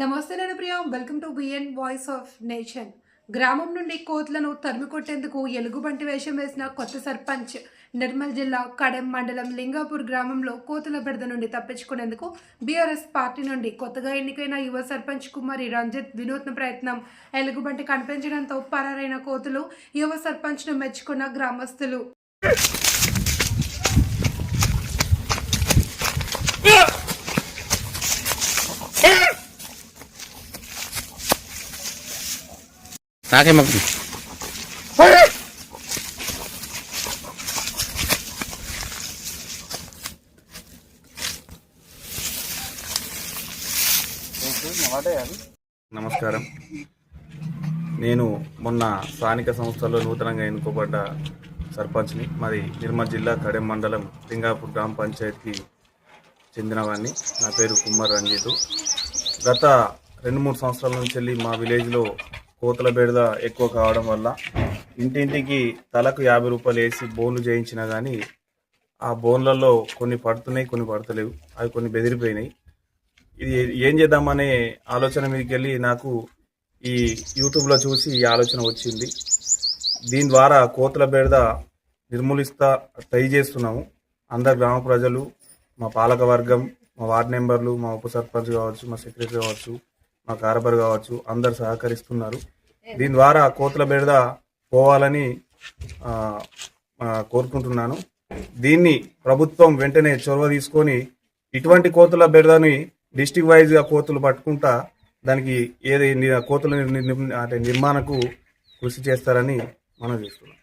నమస్తే నేను Priya, welcome to B N voice of nation. గ్రామం నుండి కోతులను తరిమి కొట్టేందుకు ఎలుగుబంటి వేషం వేసిన కొత్త సర్పంచ్. నిర్మల్ జిల్లా కడెం మండలం లింగాపూర్ గ్రామంలో కోతుల బెడద నుండి తప్పించుకునేందుకు బీఆర్ఎస్ పార్టీ నుండి కొత్తగా ఎన్నికైన యువ సర్పంచ్ కుమారి రంజిత్ వినూత్న ప్రయత్నం. ఎలుగుబంటి కనిపించడంతో పరారైన కోతులు యువ సర్పంచ్ను మెచ్చుకున్న గ్రామస్తులు. నాకేమవుతుంది నమస్కారం. నేను మొన్న స్థానిక సంస్థల్లో నూతనంగా ఎన్నుకోబడ్డ సర్పంచ్ని. మాది నిర్మల్ జిల్లా కడెం మండలం లింగాపూర్ గ్రామ పంచాయతీకి చెందినవాడిని. నా పేరు కుమార్ రంజిత్. గత 2-3 సంవత్సరాల నుంచి వెళ్ళి మా విలేజ్లో కోతుల బెడద ఎక్కువ కావడం వల్ల ఇంటింటికి తలకు 50 రూపాయలు వేసి బోన్లు చేయించినా కానీ ఆ బోన్లలో కొన్ని పడుతున్నాయి, కొన్ని పడతలేవు. అవి కొన్ని బెదిరిపోయినాయి. ఇది ఏం చేద్దామనే ఆలోచన మీదకి వెళ్ళి నాకు ఈ యూట్యూబ్లో చూసి ఈ ఆలోచన వచ్చింది. దీని ద్వారా కోతుల బెడద నిర్మూలిస్తా ట్రై చేస్తున్నాము. అందరు గ్రామ ప్రజలు, మా పాలక వర్గం, మా వార్డు మెంబర్లు, మా ఉప సర్పంచ్ కావచ్చు, మా సెక్రటరీ కావచ్చు, మా కార్బర్ కావచ్చు, అందరు సహకరిస్తున్నారు. దీని ద్వారా కోతుల బెడద పోవాలని కోరుకుంటున్నాను. దీన్ని ప్రభుత్వం వెంటనే చొరవ తీసుకొని ఇటువంటి కోతుల బెడదని డిస్టిక్ వైజ్గా కోతులు పట్టుకుంటా దానికి కోతుల నిర్మాణకు కృషి చేస్తారని మనం చేస్తున్నాం.